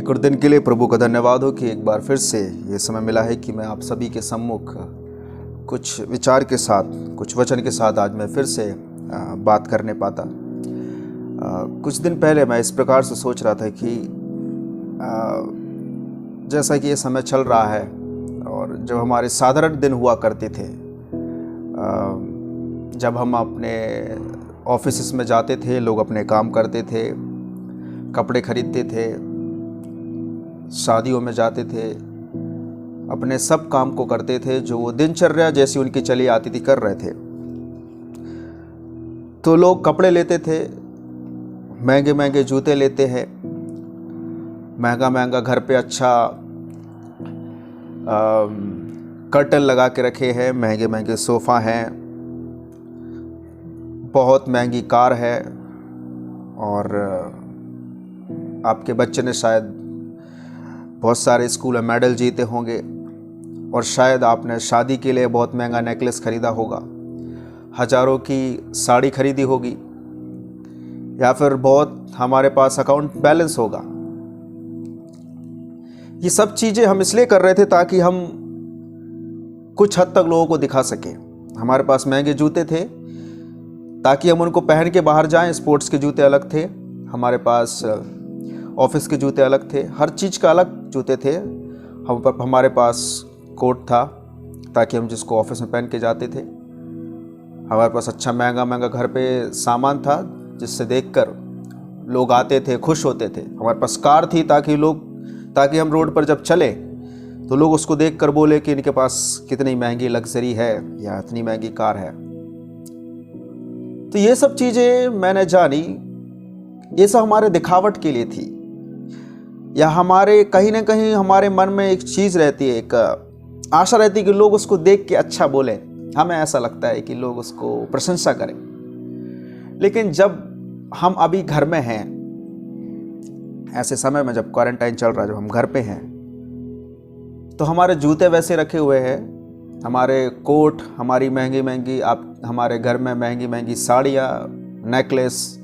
एक और दिन के लिए प्रभु का धन्यवाद हो कि एक बार फिर से ये समय मिला है कि मैं आप सभी के सम्मुख कुछ विचार के साथ, कुछ वचन के साथ आज मैं फिर से बात करने पाता। कुछ दिन पहले मैं इस प्रकार से सोच रहा था कि जैसा कि ये समय चल रहा है और जब हमारे साधारण दिन हुआ करते थे, जब हम अपने ऑफिस में जाते थे, लोग अपने काम करते थे, कपड़े खरीदते थे, शादियों में जाते थे, अपने सब काम को करते थे जो वो दिनचर्या जैसी उनकी चली आती थी कर रहे थे। तो लोग कपड़े लेते थे, महंगे महंगे जूते लेते हैं, महंगा महंगा घर पे अच्छा कर्टन लगा के रखे हैं, महंगे महंगे सोफ़ा हैं, बहुत महंगी कार है, और आपके बच्चे ने शायद बहुत सारे स्कूल में मेडल जीते होंगे, और शायद आपने शादी के लिए बहुत महंगा नेकलेस खरीदा होगा, हज़ारों की साड़ी खरीदी होगी, या फिर बहुत हमारे पास अकाउंट बैलेंस होगा। ये सब चीज़ें हम इसलिए कर रहे थे ताकि हम कुछ हद तक लोगों को दिखा सकें। हमारे पास महंगे जूते थे ताकि हम उनको पहन के बाहर जाएं, स्पोर्ट्स के जूते अलग थे, हमारे पास ऑफिस के जूते अलग थे, हर चीज़ का अलग जूते थे। हमारे पास कोट था ताकि हम जिसको ऑफिस में पहन के जाते थे। हमारे पास अच्छा महंगा महंगा घर पे सामान था जिससे देखकर लोग आते थे, खुश होते थे। हमारे पास कार थी ताकि हम रोड पर जब चले तो लोग उसको देखकर बोले कि इनके पास कितनी महंगी लग्जरी है या इतनी महंगी कार है। तो ये सब चीज़ें मैंने जानी, ये सब हमारे दिखावट के लिए थी, या हमारे कहीं ना कहीं हमारे मन में एक चीज़ रहती है, एक आशा रहती है कि लोग उसको देख के अच्छा बोले। हमें ऐसा लगता है कि लोग उसको प्रशंसा करें। लेकिन जब हम अभी घर में हैं, ऐसे समय में जब क्वारंटाइन चल रहा है, जब हम घर पे हैं, तो हमारे जूते वैसे रखे हुए हैं, हमारे कोट, हमारी महंगी महंगी, हमारे घर में महंगी महंगी साड़ियाँ, नेकलेस,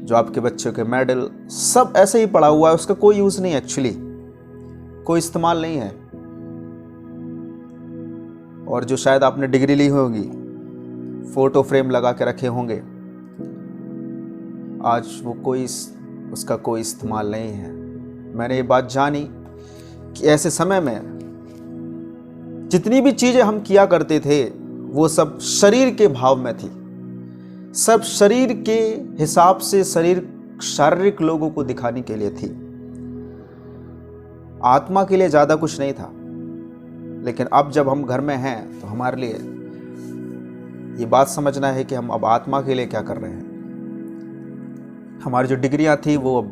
जो आपके बच्चों के मेडल, सब ऐसे ही पड़ा हुआ है। उसका कोई यूज़ नहीं है, एक्चुअली कोई इस्तेमाल नहीं है। और जो शायद आपने डिग्री ली होगी, फोटो फ्रेम लगा के रखे होंगे, आज वो उसका कोई इस्तेमाल नहीं है। मैंने ये बात जानी कि ऐसे समय में जितनी भी चीज़ें हम किया करते थे वो सब शरीर के भाव में थी, सब शरीर के हिसाब से, शारीरिक लोगों को दिखाने के लिए थी, आत्मा के लिए ज़्यादा कुछ नहीं था। लेकिन अब जब हम घर में हैं तो हमारे लिए ये बात समझना है कि हम अब आत्मा के लिए क्या कर रहे हैं। हमारी जो डिग्रियां थी वो अब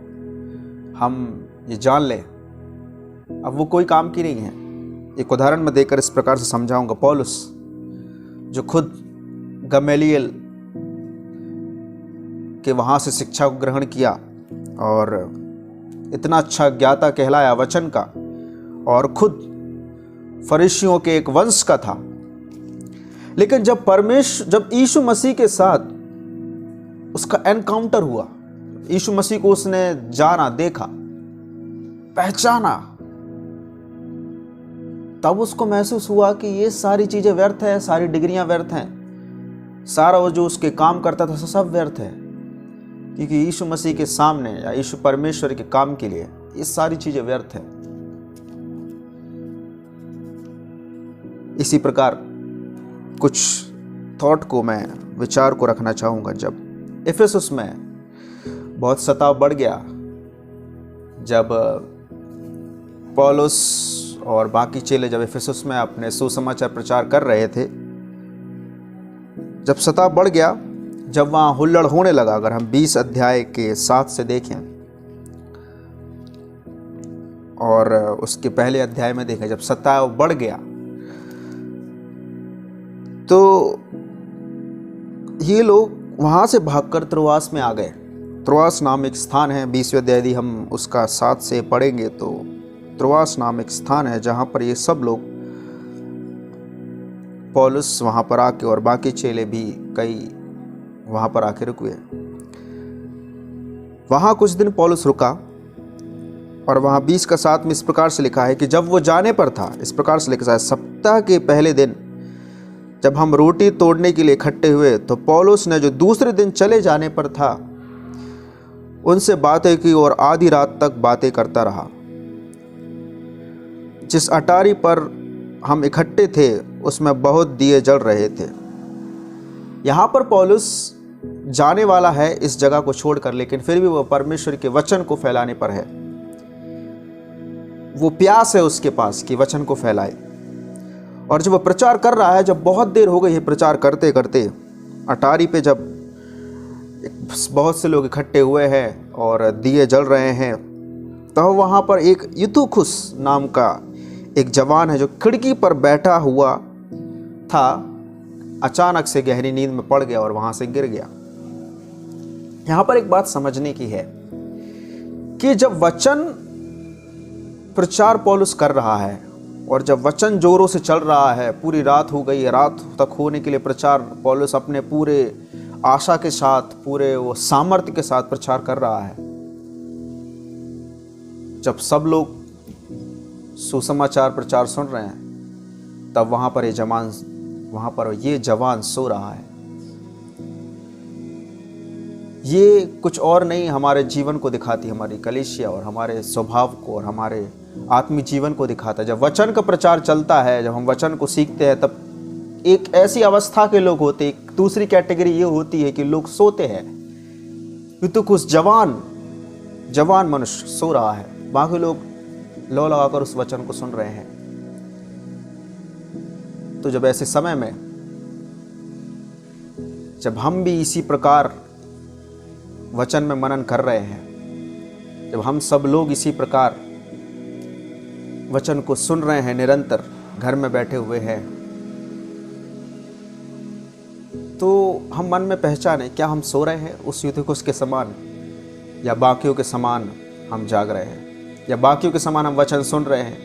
हम ये जान लें, अब वो कोई काम की नहीं है। एक उदाहरण मैं देकर इस प्रकार से समझाऊंगा। पौलुस, जो खुद गमलीएल के वहाँ से शिक्षा को ग्रहण किया और इतना अच्छा ज्ञाता कहलाया वचन का, और खुद फरीसियों के एक वंश का था, लेकिन जब यीशु मसीह के साथ उसका एनकाउंटर हुआ, यीशु मसीह को उसने जाना, देखा, पहचाना, तब उसको महसूस हुआ कि ये सारी चीजें व्यर्थ है, सारी डिग्रियां व्यर्थ हैं, सारा वो जो उसके काम करता था सब व्यर्थ है, क्योंकि यीशु मसीह के सामने या यीशु परमेश्वर के काम के लिए ये सारी चीजें व्यर्थ हैं। इसी प्रकार कुछ थॉट को मैं, विचार को रखना चाहूँगा। जब इफिसुस में बहुत सताव बढ़ गया, जब पौलुस और बाकी चेले जब इफिसुस में अपने सुसमाचार प्रचार कर रहे थे, जब सताव बढ़ गया, जब वहाँ हुल्लड़ होने लगा, अगर हम 20 अध्याय के 7 से देखें और उसके पहले अध्याय में देखें, जब सताव बढ़ गया तो ये लोग वहाँ से भागकर त्रोआस में आ गए। त्रोआस नाम एक स्थान है, 20वें अध्याय यदि हम उसका 7 से पढ़ेंगे तो त्रोआस नाम एक स्थान है जहाँ पर ये सब लोग, पौलुस वहाँ पर आके और बाकी चेले भी कई वहाँ पर आके रुके। वहाँ कुछ दिन पौलुस रुका और वहाँ 20 का 7 में इस प्रकार से लिखा है कि जब वो जाने पर था, इस प्रकार से लिखा है, सप्ताह के पहले दिन जब हम रोटी तोड़ने के लिए इकट्ठे हुए तो पौलुस ने, जो दूसरे दिन चले जाने पर था, उनसे बातें की और आधी रात तक बातें करता रहा। जिस अटारी पर हम इकट्ठे थे उसमें बहुत दिए जल रहे थे। यहाँ पर पौलुस जाने वाला है इस जगह को छोड़कर, लेकिन फिर भी वह परमेश्वर के वचन को फैलाने पर है। वो प्यास है उसके पास कि वचन को फैलाए। और जब वह प्रचार कर रहा है, जब बहुत देर हो गई है प्रचार करते करते, अटारी पे जब बहुत से लोग इकट्ठे हुए हैं और दिए जल रहे हैं, तो वहाँ पर एक यूतुखुस नाम का एक जवान है जो खिड़की पर बैठा हुआ था, अचानक से गहरी नींद में पड़ गया और वहाँ से गिर गया। यहाँ पर एक बात समझने की है कि जब वचन प्रचार पौलुस कर रहा है और जब वचन जोरों से चल रहा है, पूरी रात हो गई, रात तक होने के लिए प्रचार पौलुस अपने पूरे आशा के साथ, पूरे वो सामर्थ्य के साथ प्रचार कर रहा है। जब सब लोग सुसमाचार प्रचार सुन रहे हैं, तब वहाँ पर ये जवान सो रहा है। ये कुछ और नहीं हमारे जीवन को दिखाती, हमारी कलीसिया और हमारे स्वभाव को और हमारे आत्मिक जीवन को दिखाता है। जब वचन का प्रचार चलता है, जब हम वचन को सीखते हैं, तब एक ऐसी अवस्था के लोग होते हैं, एक दूसरी कैटेगरी ये होती है कि लोग सोते हैं। तो कुछ जवान मनुष्य सो रहा है, बाकी लोग लो लगाकर उस वचन को सुन रहे हैं। तो जब ऐसे समय में जब हम भी इसी प्रकार वचन में मनन कर रहे हैं, जब हम सब लोग इसी प्रकार वचन को सुन रहे हैं, निरंतर घर में बैठे हुए हैं, तो हम मन में पहचाने, क्या हम सो रहे हैं उस यूतुखुस के समान, या बाकियों के समान हम जाग रहे हैं, या बाकियों के समान हम वचन सुन रहे हैं।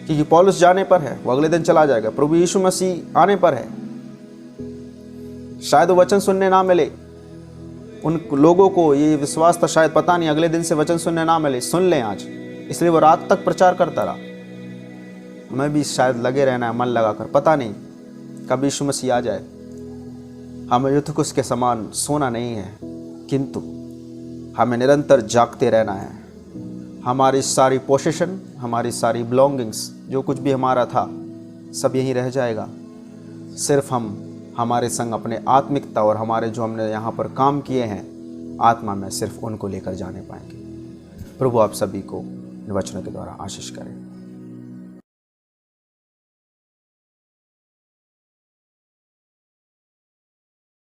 क्योंकि पौलुस जाने पर है, वो अगले दिन चला जाएगा। प्रभु यीशु मसीह आने पर है, शायद वो वचन सुनने ना मिले। उन लोगों को ये विश्वास था, शायद पता नहीं अगले दिन से वचन सुनने ना मिले, सुन लें आज, इसलिए वो रात तक प्रचार करता रहा। हमें भी शायद लगे रहना है मन लगाकर, पता नहीं कब यीशु मसीह आ जाए। हमें यूतुखुस के समान सोना नहीं है, किंतु हमें निरंतर जागते रहना है। हमारी सारी पोजीशन, हमारी सारी बिलोंगिंग्स, जो कुछ भी हमारा था, सब यहीं रह जाएगा। सिर्फ हम हमारे संग अपने आत्मिकता और हमारे जो हमने यहाँ पर काम किए हैं आत्मा में, सिर्फ उनको लेकर जाने पाएंगे। प्रभु आप सभी को इन वचनों के द्वारा आशीष करें।